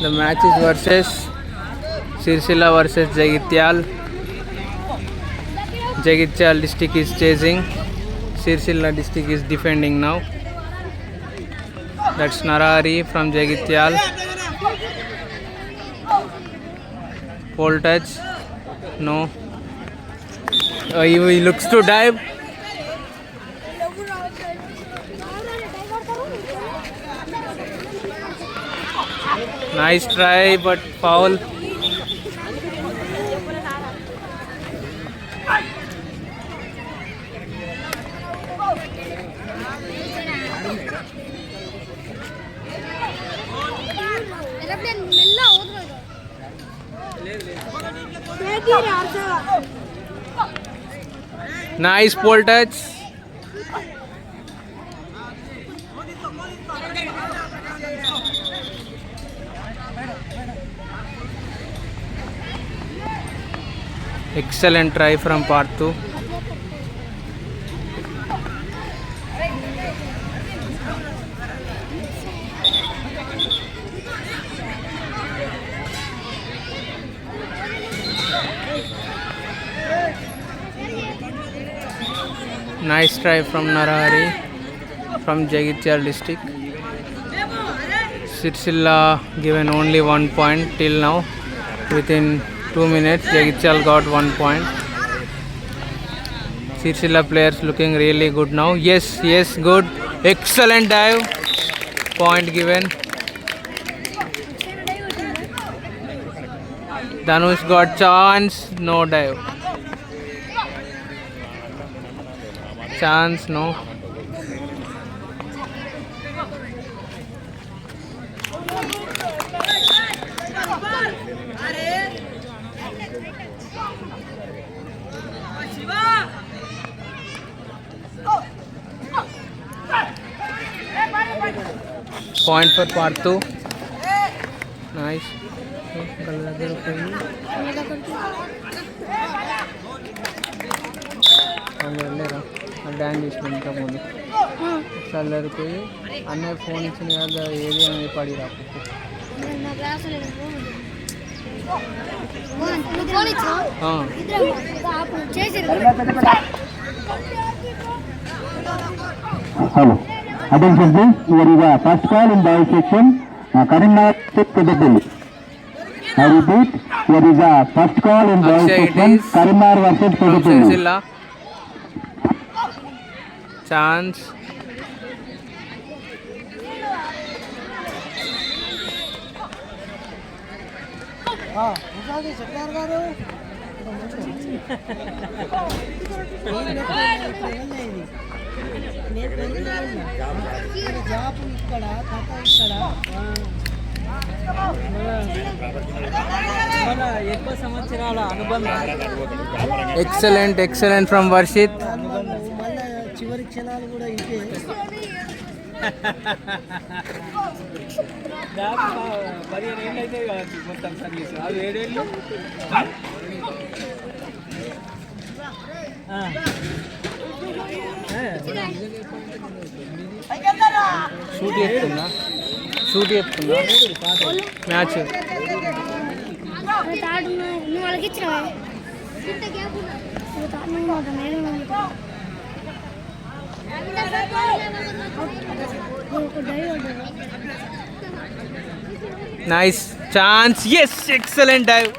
The match is versus Sirsila versus Jagityal. Jagityal district is chasing. Sirsila district is defending now. That's Narahari from Jagityal. Pole touch. No. He looks to dive. Nice try, but foul. Nice pole touch. Excellent try from Parthu. Nice try from Narahari from Jagityal district. Sirsila given only 1 point till now. Within 2 minutes, Jagityal got 1 point. Sirsila players looking really good now. Yes, good. Excellent dive. Point given. Dhanush got chance. No dive. Chance, no. Point for Parthu. Nice. Dance చేసిన ఇంతకుముందు చల్లరిపోయి అన్నయ్య phone ఇచ్చిన కదా ఏది అని పడి రాకపోతే Hello. Attention please. Here is a first call in boys section. Karimnagar Pedapalli. I repeat. Here is a first call in boys section. Karimnagar versus Pedapalli. Chance. Excellent from Varshit. చివరి క్షణాలు కూడా ఇంకే పదిహేను ఏళ్ళు అయితే మొత్తం సర్వీస్ అది 7 ఏళ్ళు షూట్ చెప్తున్నా match Nice chance. Yes, excellent dive.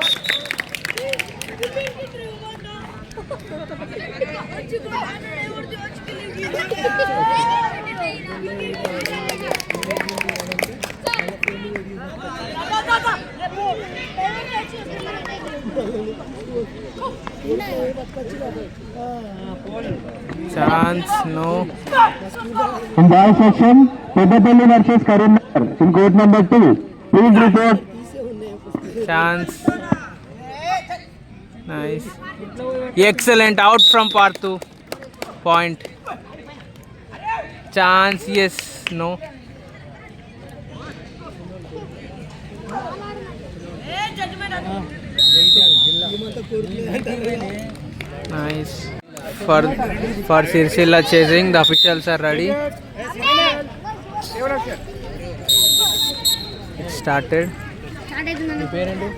Chance, no. In boys section, Pedapalli versus Karimnagar in court number 2. Please report. Chance. Nice. Excellent out from Parthu. Point. Chance, yes, no. Nice. For Sirsila chasing, the officials are ready. It started. నీ పేరేంటి?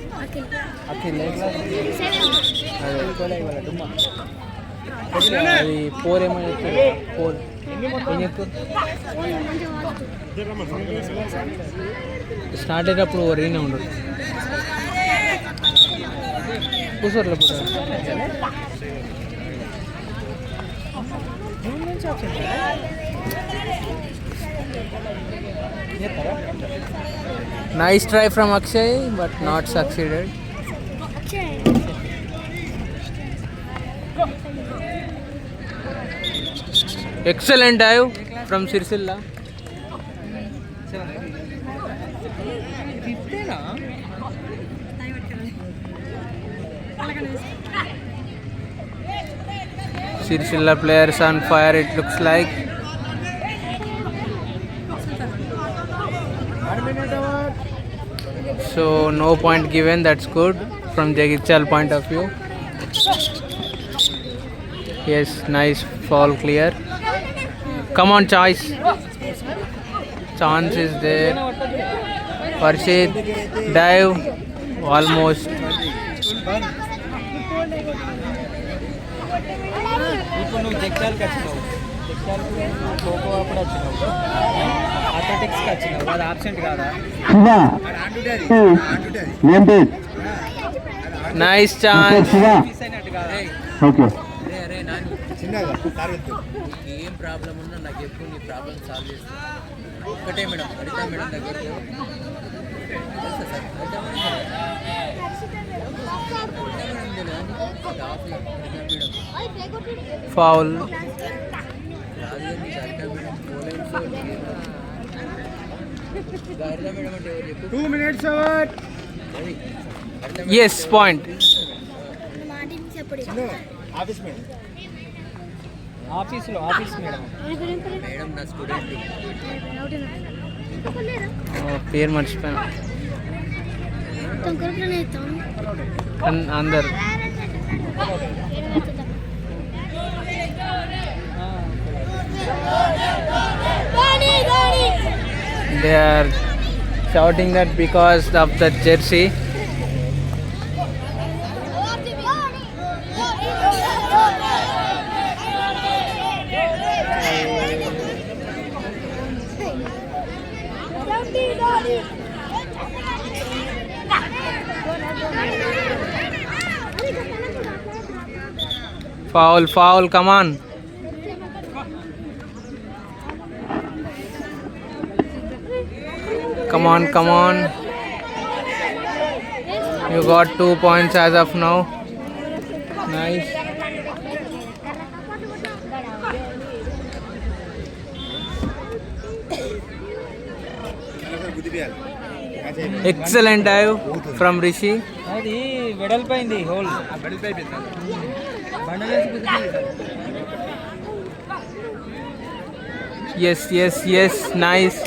అఖిల్ ఏ class? అది pour ఏమో చెప్తారు. Pour ఏం చెప్తారు? Start అయ్యేటప్పుడు రీనే ఉండదు. కూర్చోట్లే Nice try from Akshay, but not succeeded. Excellent dive from Sirsilla. Sirsilla players on fire, it looks like. So no point given, that's good from Jagichal point of view. Yes, nice fall clear. Come on, choice. Chance is there. Parshid, dive, almost. ఇప్పుడు నువ్వు జగ్జాల్కి వచ్చినావు, జగ్జాల్కి ఖోఖో అప్పుడు వచ్చినావు, అథ్లెటిక్స్కి వచ్చినావు, అది absent కాదా? Nice chance. Miss అయినట్టు కాదా? ఓకే ఏం ప్రాబ్లం ఉన్నా నాకు చెప్పు, నీ ప్రాబ్లం సాల్వ్ చేస్తా. ఒక్కటే మేడం, అడితా మేడం దగ్గరికి తెలుసా సార్? అడితా madam Foul. రాదు కానీ నీకు అడితా మేడం పోలేన్స్ అడితా మేడం అంటే ఎవరు చెప్పు? 2 minutes out. అది అడితా Yes, point. Office madam. Madam నా స్టూడెంట్. పేరు మర్చిపోయాను. అందరు they are shouting that because of the jersey. Foul, come on. Come on. You got 2 points as of now. Nice. Excellent dive from Rishi. అది వెడల్పోయింది whole. Yes, nice.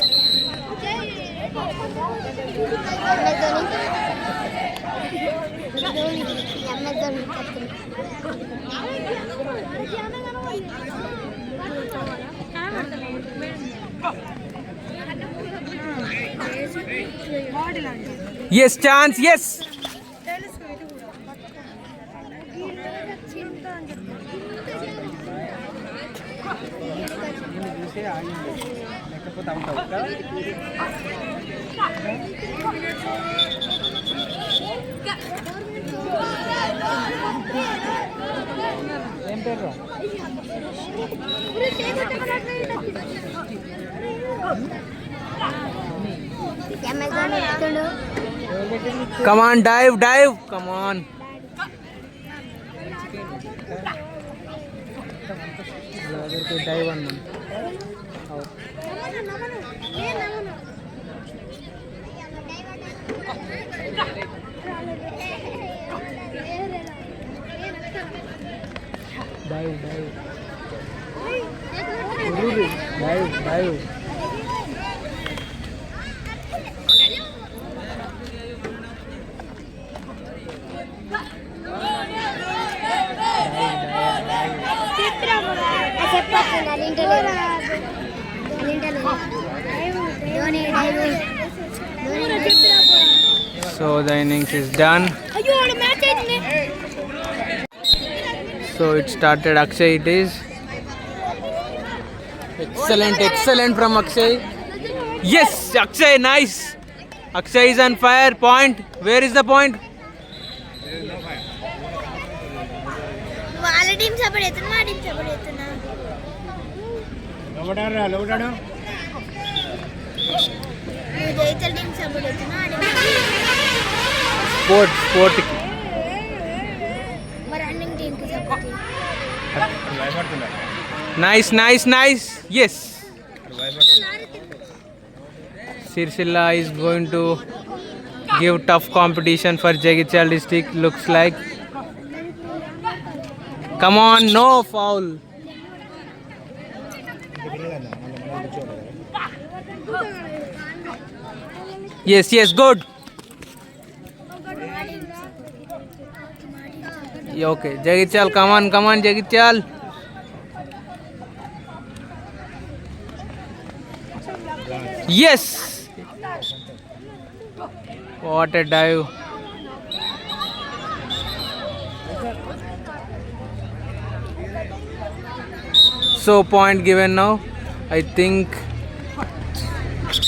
Yes, chance, yes. లేకపోతే అవుతావు కదా. ఏం పేరు? Come on, dive. Come on. Dive on. Dive. So the innings is done. So it started. Akshay it is. Excellent from Akshay. Yes, Akshay, nice. Akshay is on fire. Point. Where is the point? వాళ్ళ team support అవుతున్నా మా team support అవుతున్నా నువ్వు జైతల్ team support అవుతున్నా Sport. మరి running team కి support Nice. Yes. Sirsilla is going to give tough competition for Jagityal district. Looks like. Come on, no foul. Yes, good. Yeah, okay, Jagityal, come on, Jagityal. Yes. What a dive. So point given now. I think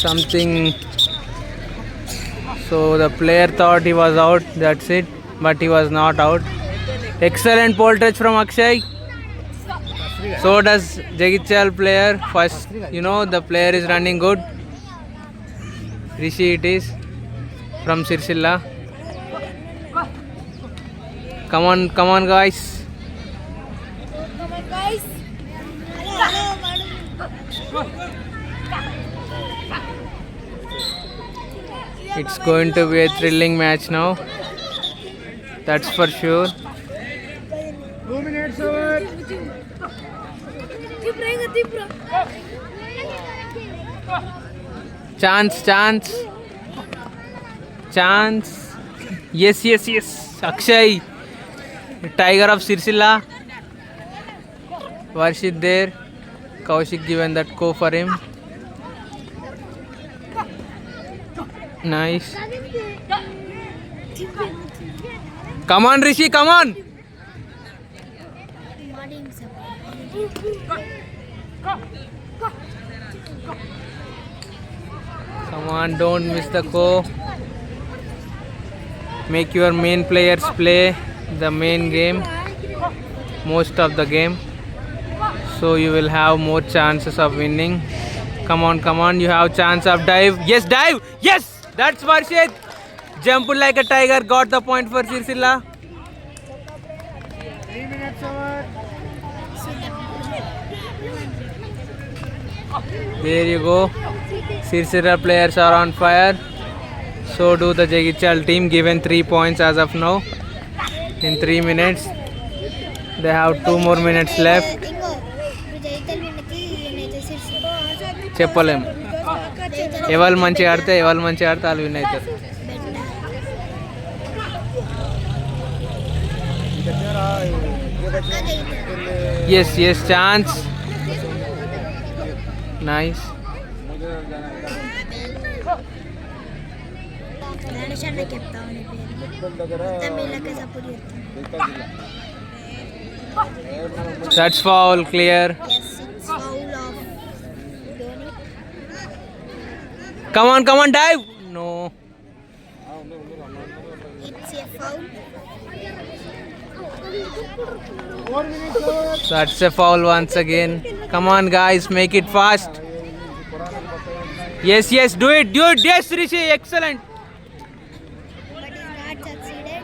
something. So the player thought he was out. That's it. But he was not out. Excellent pole touch from Akshay. So does Jagityal player. First, the player is running good. Rishi it is from Sirsilla. Come on guys. It's going to be a thrilling match now. That's for sure. 2 minutes over. Chance. Yes. Akshay, tiger of Sirsilla. Varshit there. Kaushik given that go for him. Nice. Come on, Rishi, come on. మా team support Come on, don't miss the go. Make your main players play the main game, most of the game, so you will have more chances of winning. Come on, you have chance of dive. Yes, dive. Yes, that's Varshit. Jumped like a tiger, got the point for Sirsilla. 3 minutes over. There you go. Sirsilla players are on fire. So do the Jagityal team, given 3 points as of now. In 3 minutes. They have 2 more minutes left. ఇంకో ఇప్పుడు జైతల్ విన్నకి నేనైతే సిర్సి చెప్పలేము. ఎవరు మంచిగా ఆడితే వాళ్ళు win అవుతారు. Yes, chance. Nice. రణశర్మకి చెప్తా నీ పేరు తమిళకి సపోర్ట్ చేస్తాను That's foul, clear. yes it's foul of Dhoni Come on, dive. No. it's a foul 4 minutes over. That's a foul once again. Come on, guys, make it fast. Yes, do it. Yes, Rishi, excellent. but is not succeeded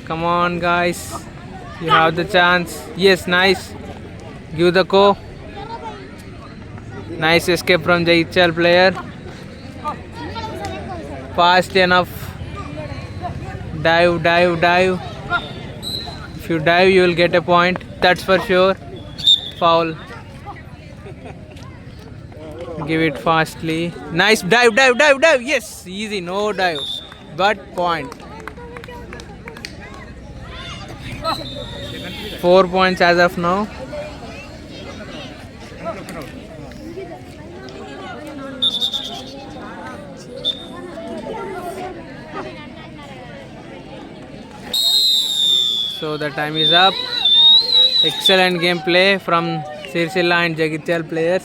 Come on, guys. You have the chance. Yes, nice. Give the go. Nice escape from Jagityal player. Fast enough. Dive. If you dive, you will get a point. That's for sure. Foul. Give it fastly. Nice dive. Yes, easy. No dive. But point. 4 points as of now. So the time is up. Excellent gameplay from Sirsilla and Jagityal players.